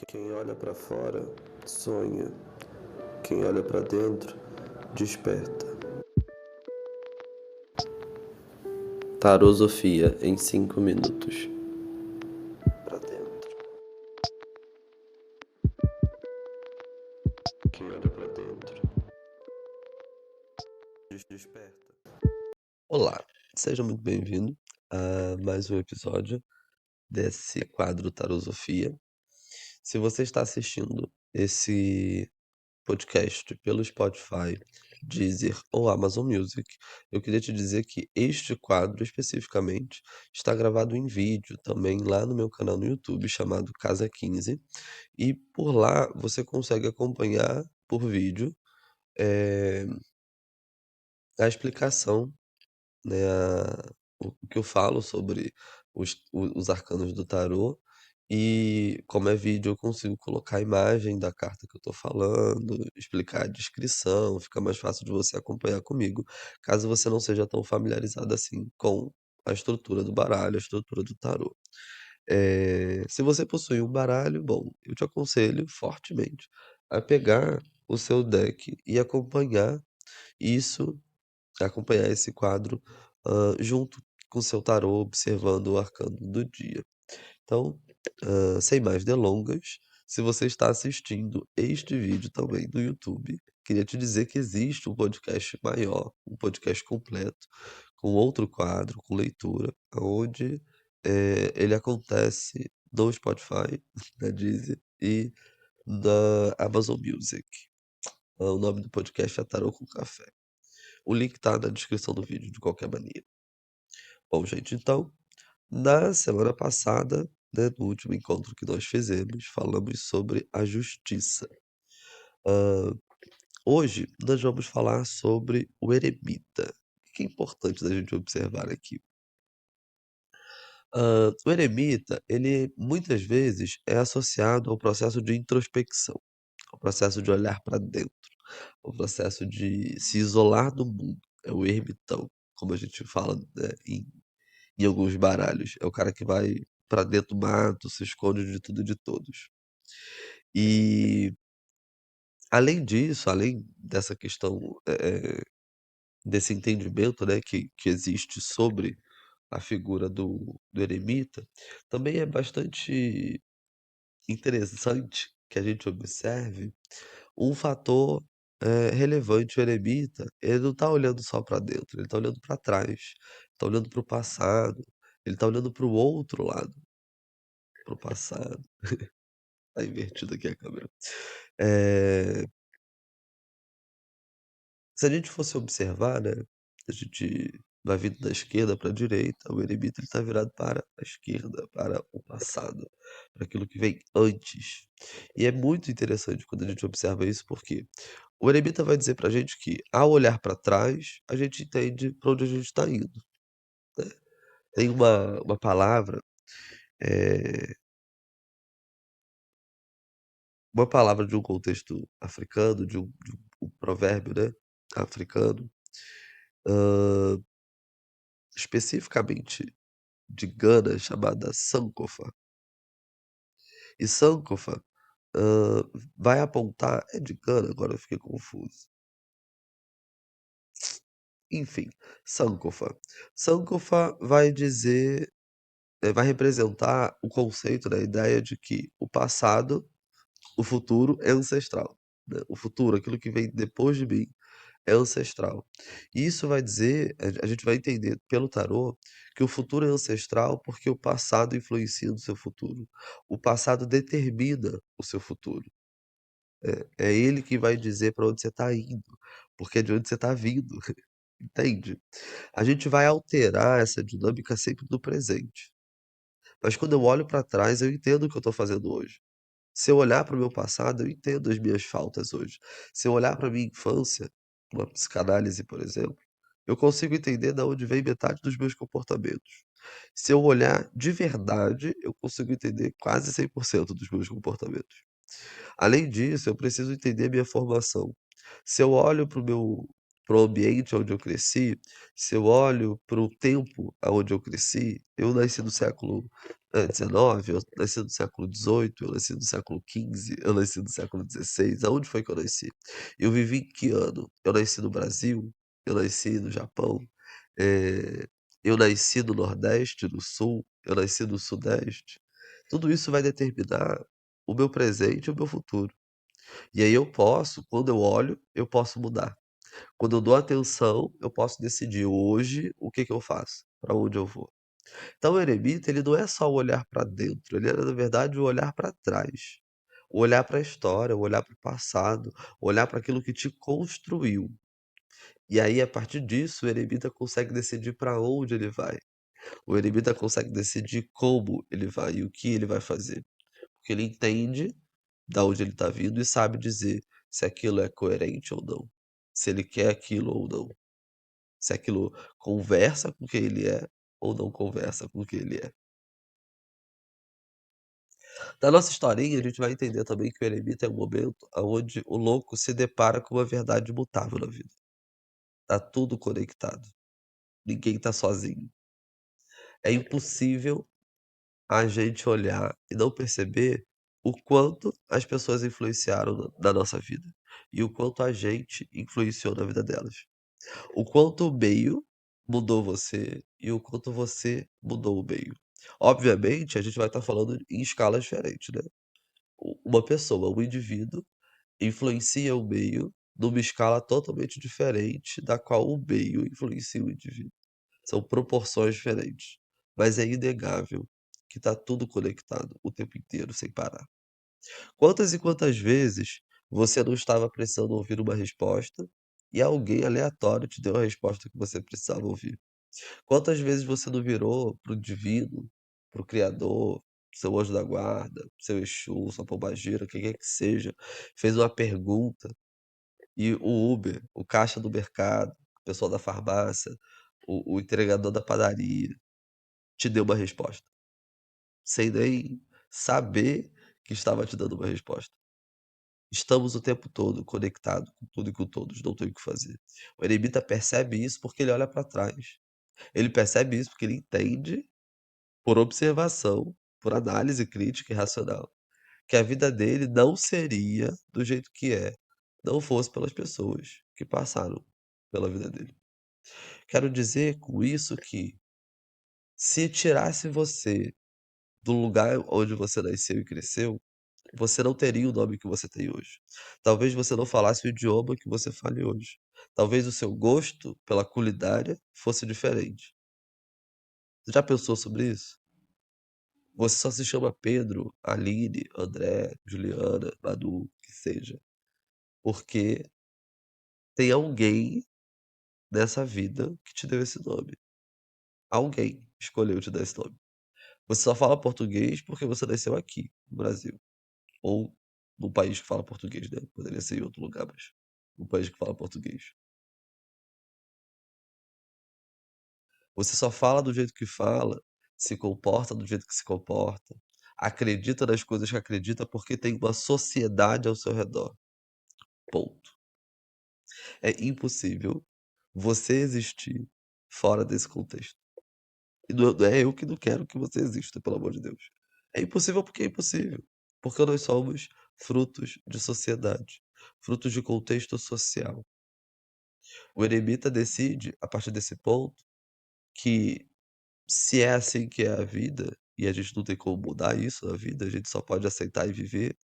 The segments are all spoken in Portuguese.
Quem olha para fora sonha, quem olha para dentro desperta. Tarosofia em 5 minutos. Para dentro. Quem olha para dentro desperta. Olá, seja muito bem-vindo a mais um episódio desse quadro Tarosofia. Se você está assistindo esse podcast pelo Spotify, Deezer ou Amazon Music, eu queria te dizer que este quadro especificamente está gravado em vídeo também lá no meu canal no YouTube chamado Casa 15, e por lá você consegue acompanhar por vídeo eh, a explicação, né, o que eu falo sobre os arcanos do tarô, e como é vídeo eu consigo colocar a imagem da carta que eu tô falando, explicar a descrição, fica mais fácil de você acompanhar comigo, caso você não seja tão familiarizado assim com a estrutura do baralho, a estrutura do tarô. Se você possui um baralho, bom, eu te aconselho fortemente a pegar o seu deck e isso acompanhar esse quadro, junto com o seu tarô, observando o arcano do dia. Então, sem mais delongas, se você está assistindo este vídeo também no YouTube, queria te dizer que existe um podcast maior, um podcast completo, com outro quadro, com leitura, onde ele acontece no Spotify, na Deezer e na Amazon Music. O nome do podcast é Tarô com Café. O link tá na descrição do vídeo, de qualquer maneira. Bom, gente, então, na semana passada, né, no último encontro que nós fizemos, falamos sobre a justiça. Hã, hoje nós vamos falar sobre o eremita. O que é importante da gente observar aqui? O eremita, ele muitas vezes é associado ao processo de introspecção, ao processo de olhar para dentro, ao processo de se isolar do mundo. É o ermitão, como a gente fala, né, em alguns baralhos. É o cara que vai pra dentro do mato, se esconde de tudo e de todos. E, além disso, além dessa questão, desse entendimento, né, que existe sobre a figura do eremita, também é bastante interessante que a gente observe um fator, relevante. O eremita, ele não tá olhando só para dentro, ele tá olhando para trás, tá olhando para o passado, ele tá olhando para o outro lado, para o passado. Tá invertido aqui a câmera. Eh, se a gente fosse observar, né, a gente vai vindo da esquerda para a direita, o eremita ele tá virado para a esquerda, para o passado, para aquilo que vem antes. E é muito interessante quando a gente observa isso, porque o eremita vai dizer pra gente que, ao olhar para trás, a gente entende para onde a gente está indo, né. Tem uma palavra, eh, uma palavra de um contexto africano, de um provérbio, né, africano, hã, especificamente de Gana, chamada Sankofa. E Sankofa, hã, vai apontar, é de Gana? Agora eu fiquei confuso. Enfim, Sankofa. Sankofa vai dizer, vai representar o conceito, da ideia de que o passado, o futuro é ancestral, né. O futuro, aquilo que vem depois de mim, é ancestral. E isso vai dizer, a gente vai entender pelo tarô, que o futuro é ancestral, porque o passado influencia no seu futuro. O passado determina o seu futuro. É ele que vai dizer para onde você está indo, porque é de onde você está vindo, entende? A gente vai alterar essa dinâmica sempre no presente, mas quando eu olho para trás, eu entendo o que eu estou fazendo hoje. Se eu olhar para o meu passado, eu entendo as minhas faltas hoje. Se eu olhar para minha infância, uma psicanálise, por exemplo, eu consigo entender da onde vem metade dos meus comportamentos. Se eu olhar de verdade, eu consigo entender quase 100% dos meus comportamentos. Além disso, eu preciso entender a minha formação. Se eu olho para o ambiente onde eu cresci, se eu olho para o tempo aonde eu cresci, eu nasci no século XIX, eu nasci no século XVIII, eu nasci no século XV, eu nasci no século XVI, aonde foi que eu nasci? Eu vivi em que ano? Eu nasci no Brasil? Eu nasci no Japão? Eh, eu nasci no Nordeste, no Sul? Eu nasci no Sudeste? Tudo isso vai determinar o meu presente e o meu futuro. E aí eu posso, quando eu olho, eu posso mudar. Quando eu dou atenção, eu posso decidir hoje o que que eu faço, para onde eu vou. Então o eremita, ele não é só o olhar para dentro, ele é na verdade o olhar para trás. O olhar para a história, o olhar para o passado, o olhar para aquilo que te construiu. E aí, a partir disso, o eremita consegue decidir para onde ele vai. O eremita consegue decidir como ele vai e o que ele vai fazer. Porque ele entende da onde ele está vindo e sabe dizer se aquilo é coerente ou não. Se ele quer aquilo ou não. Se aquilo conversa com quem ele é ou não conversa com quem ele é. Da nossa historinha, a gente vai entender também que o eremita é um momento onde o louco se depara com uma verdade imutável na vida. Tá tudo conectado. Ninguém tá sozinho. É impossível a gente olhar e não perceber o quanto as pessoas influenciaram na nossa vida e o quanto a gente influenciou na vida delas. O quanto o meio mudou você e o quanto você mudou o meio. Obviamente, a gente vai estar falando em escalas diferentes, né? Uma pessoa, um indivíduo, influencia o meio numa escala totalmente diferente da qual o meio influencia o indivíduo. São proporções diferentes, mas é inegável que está tudo conectado o tempo inteiro, sem parar. Quantas e quantas vezes você não estava precisando ouvir uma resposta e alguém aleatório te deu a resposta que você precisava ouvir? Quantas vezes você não virou para o divino, para o criador, seu anjo da guarda, seu Exu, sua pombagira, quem quer que seja, fez uma pergunta e o Uber, o caixa do mercado, o pessoal da farmácia, o entregador da padaria, te deu uma resposta, sem nem saber que estava te dando uma resposta. Estamos o tempo todo conectados com tudo e com todos, não tem o que fazer. O eremita percebe isso porque ele olha para trás. Ele percebe isso porque ele entende, por observação, por análise crítica e racional, que a vida dele não seria do jeito que é, não fosse pelas pessoas que passaram pela vida dele. Quero dizer com isso que, se tirasse você do lugar onde você nasceu e cresceu, você não teria o nome que você tem hoje. Talvez você não falasse o idioma que você fale hoje. Talvez o seu gosto pela culinária fosse diferente. Você já pensou sobre isso? Você só se chama Pedro, Aline, André, Juliana, Manu, que seja, porque tem alguém nessa vida que te deu esse nome. Alguém escolheu te dar esse nome. Você só fala português porque você nasceu aqui, no Brasil. Ou num país que fala português, né? Poderia ser em outro lugar, mas um país que fala português. Você só fala do jeito que fala, se comporta do jeito que se comporta, acredita nas coisas que acredita porque tem uma sociedade ao seu redor. Ponto. É impossível você existir fora desse contexto. E não é eu que não quero que você exista, pelo amor de Deus. É impossível porque é impossível. Porque nós somos frutos de sociedade, frutos de contexto social. O eremita decide, a partir desse ponto, que se é assim que é a vida, e a gente não tem como mudar isso na vida, a gente só pode aceitar e viver,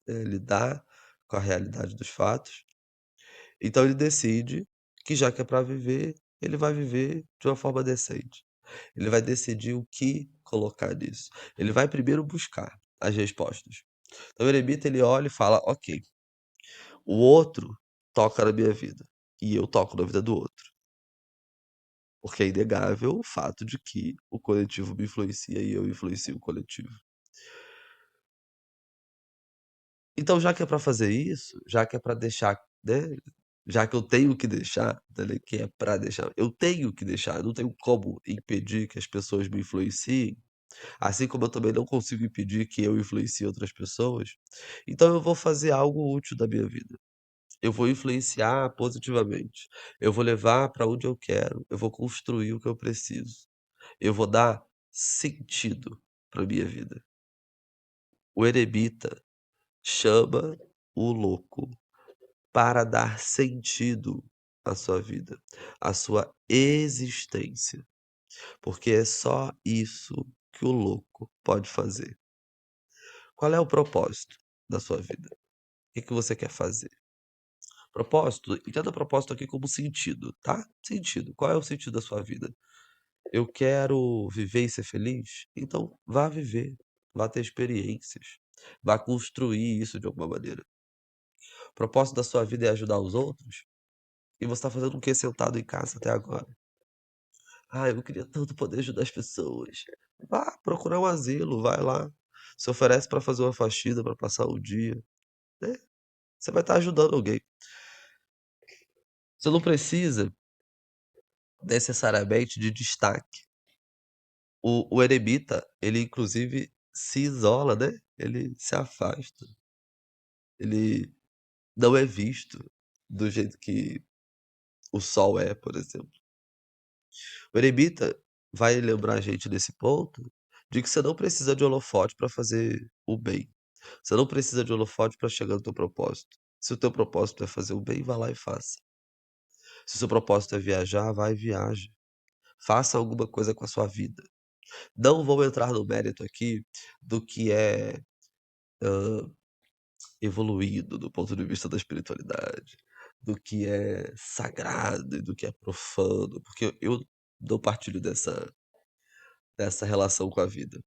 lidar com a realidade dos fatos. Então ele decide que já que é para viver, ele vai viver de uma forma decente. Ele vai decidir o que colocar nisso. Ele vai primeiro buscar as respostas. Então o eremita ele olha e fala: "Ok, o outro toca na minha vida e eu toco na vida do outro". Porque é inegável o fato de que o coletivo me influencia e eu influencio o coletivo. Então, já que é pra fazer isso, já que é pra deixar, né, já que eu tenho que deixar, né, que é pra deixar, eu tenho que deixar, eu não tenho como impedir que as pessoas me influenciem, assim como eu também não consigo impedir que eu influencie outras pessoas, então eu vou fazer algo útil da minha vida. Eu vou influenciar positivamente. Eu vou levar pra onde eu quero, eu vou construir o que eu preciso. Eu vou dar sentido. para minha vida. O eremita chama o louco para dar sentido à sua vida, à sua existência, porque é só isso que o louco pode fazer. Qual é o propósito da sua vida? O que que você quer fazer? Propósito, entenda propósito aqui como sentido, tá? Sentido. Qual é o sentido da sua vida? Eu quero viver e ser feliz? Então vá viver, vá ter experiências, vá construir isso de alguma maneira. O propósito da sua vida é ajudar os outros? E você está fazendo o que sentado em casa até agora? Ah, eu queria tanto poder ajudar as pessoas. Vá procurar um asilo, vai lá. Se oferece para fazer uma faxina, para passar o dia, né? Você vai estar ajudando alguém. Você não precisa necessariamente de destaque. O eremita, ele inclusive se isola, né? Ele se afasta. Ele não é visto do jeito que o sol é, por exemplo. O eremita vai lembrar a gente nesse ponto de que você não precisa de holofote para fazer o bem. Você não precisa de holofote para chegar no teu propósito. Se o teu propósito é fazer o bem, vá lá e faça. Se o seu propósito é viajar, vai e viaje. Faça alguma coisa com a sua vida. Não vou entrar no mérito aqui do que é evoluído do ponto de vista da espiritualidade, do que é sagrado e do que é profano, porque eu não partilho dessa relação com a vida.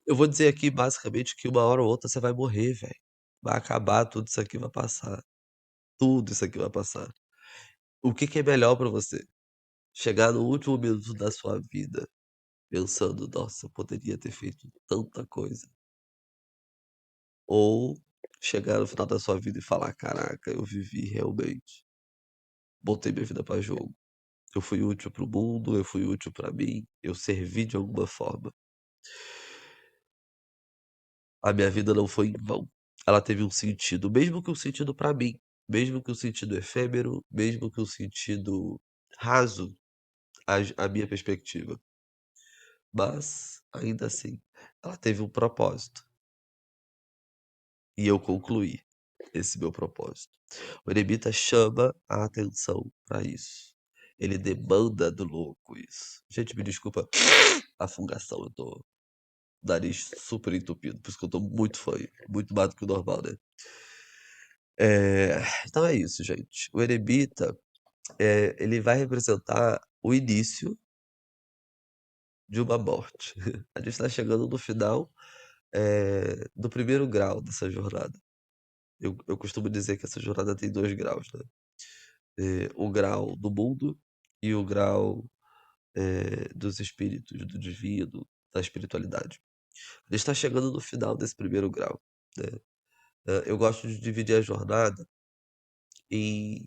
Eu vou dizer aqui basicamente que uma hora ou outra você vai morrer, velho. Vai acabar, tudo isso aqui vai passar. Tudo isso aqui vai passar. O que que é melhor pra você? Chegar no último minuto da sua vida pensando, nossa, eu poderia ter feito tanta coisa. Ou chegar no final da sua vida e falar, caraca, eu vivi realmente. Botei minha vida pra jogo. Eu fui útil para o mundo, eu fui útil pra mim, eu servi de alguma forma. A minha vida não foi em vão. Ela teve um sentido, mesmo que um sentido pra mim, mesmo que um sentido efêmero, mesmo que um sentido raso à minha perspectiva. Mas, ainda assim, ela teve um propósito. E eu concluí esse meu propósito. O eremita chama a atenção para isso. Ele demanda do louco isso. Gente, me desculpa a fungação, eu tô nariz super entupido, por isso que eu tô muito fanho, muito mais do que o normal, né? Então é isso, gente. O eremita, ele vai representar o início de uma morte. A gente está chegando no final, do primeiro grau dessa jornada. Eu costumo dizer que essa jornada tem 2 graus, né? O grau do mundo e o grau, dos espíritos, do divino, da espiritualidade. A gente está chegando no final desse primeiro grau, né? Eu gosto de dividir a jornada em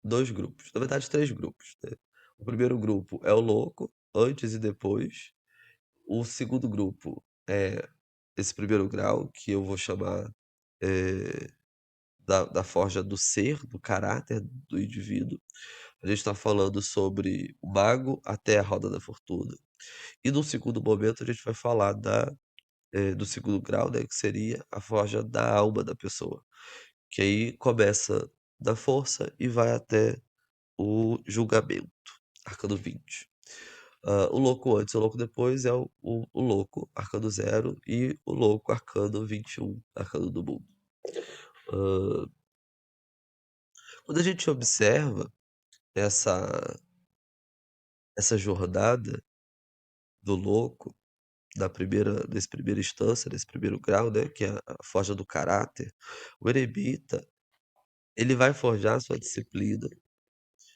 2 grupos, na verdade 3 grupos, né. O primeiro grupo é o louco, antes e depois. O segundo grupo é esse primeiro grau, que eu vou chamar, eh, da forja do ser, do caráter do indivíduo. A gente está falando sobre o mago até a roda da fortuna. E no segundo momento a gente vai falar do segundo grau, né, que seria a forja da alma da pessoa, que aí começa da força e vai até o julgamento, arcano 20. O louco antes e o louco depois é o louco, arcano 0, e o louco, arcano 21, arcano do mundo. Hã, quando a gente observa essa essa jornada do louco, nesse primeira instância, nesse primeiro grau, né, que é a forja do caráter, o eremita, ele vai forjar a sua disciplina.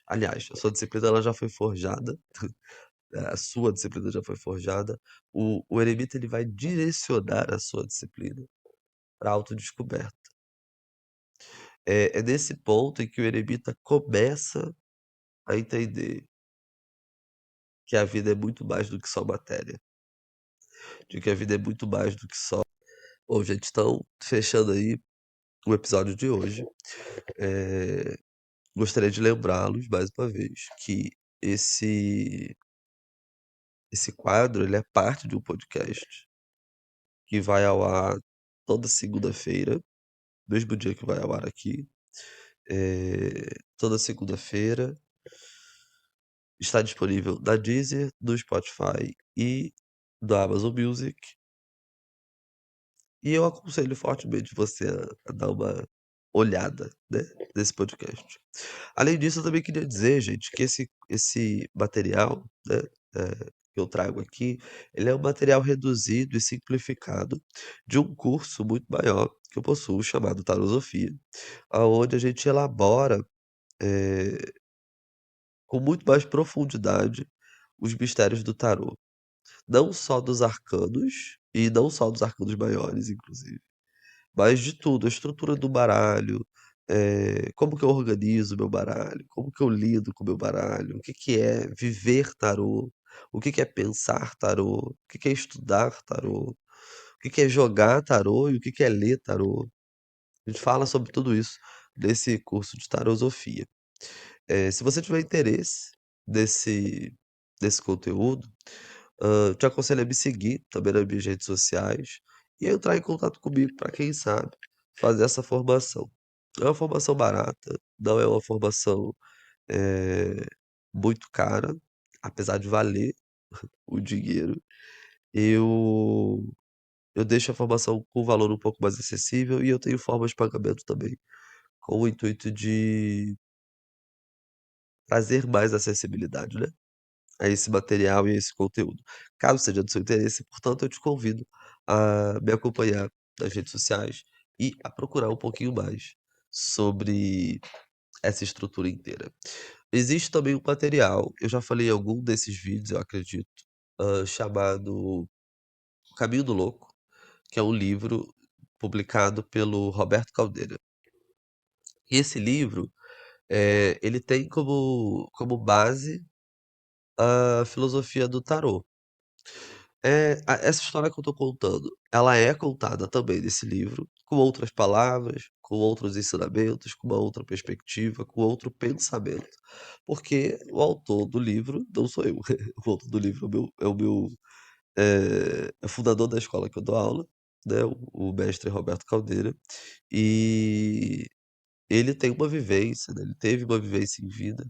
Aliás, a sua disciplina ela já foi forjada, a sua disciplina já foi forjada. O eremita ele vai direcionar a sua disciplina pra autodescoberta. É nesse ponto em que o eremita começa a entender que a vida é muito mais do que só matéria, de que a vida é muito mais do que só. Bom, gente, então, fechando aí o episódio de hoje, eh, gostaria de lembrá-los mais uma vez que esse esse quadro, ele é parte de um podcast que vai ao ar toda segunda-feira, mesmo dia que vai ao ar aqui. Toda segunda-feira. Está disponível na Deezer, no Spotify e no Amazon Music. E eu aconselho fortemente você a dar uma olhada, né, nesse podcast. Além disso, eu também queria dizer, gente, que esse material, né, que eu trago aqui, ele é um material reduzido e simplificado de um curso muito maior que eu possuo, chamado Tarosofia, aonde a gente elabora, eh, com muito mais profundidade os mistérios do tarô. Não só dos arcanos, e não só dos arcanos maiores, inclusive, mas de tudo, a estrutura do baralho, como que eu organizo meu baralho, como que eu lido com o meu baralho, o que que é viver tarô, o que que é pensar tarô, o que que é estudar tarô, o que que é jogar tarô e o que que é ler tarô. A gente fala sobre tudo isso nesse curso de tarosofia. Se você tiver interesse nesse conteúdo, te aconselho a me seguir também nas minhas redes sociais e entrar em contato comigo para quem sabe fazer essa formação. Não é uma formação barata, não é uma formação, eh, muito cara, apesar de valer o dinheiro. Eu eu deixo a formação com um valor um pouco mais acessível e eu tenho formas de pagamento também, com o intuito de trazer mais acessibilidade, né, a esse material e a esse conteúdo. Caso seja do seu interesse, portanto, eu te convido a me acompanhar nas redes sociais e a procurar um pouquinho mais sobre essa estrutura inteira. Existe também um material, eu já falei em algum desses vídeos, eu acredito, chamado O Caminho do Louco, que é um livro publicado pelo Roberto Caldeira. E esse livro, ele tem como base a filosofia do tarô. Essa história que eu tô contando, ela é contada também nesse livro, com outras palavras, com outros ensinamentos, com uma outra perspectiva, com outro pensamento, porque o autor do livro não sou eu. O autor do livro é o fundador da escola que eu dou aula, né, o mestre Roberto Caldeira, e ele tem uma vivência, né, ele teve uma vivência em vida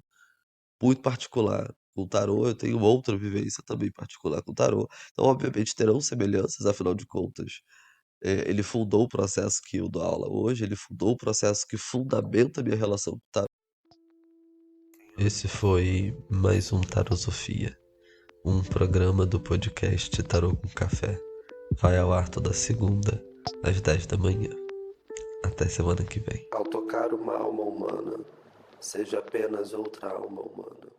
muito particular com o tarô, eu tenho outra vivência também particular com o tarô. Então, obviamente, terão semelhanças, afinal de contas, ele fundou o processo que eu dou aula hoje, ele fundou o processo que fundamenta a minha relação com o tarô. Esse foi mais um Tarosofia, um programa do podcast Tarô com Café. Vai ao ar toda segunda, às 10 da manhã. Até semana que vem. Ao tocar uma alma humana, seja apenas outra alma humana.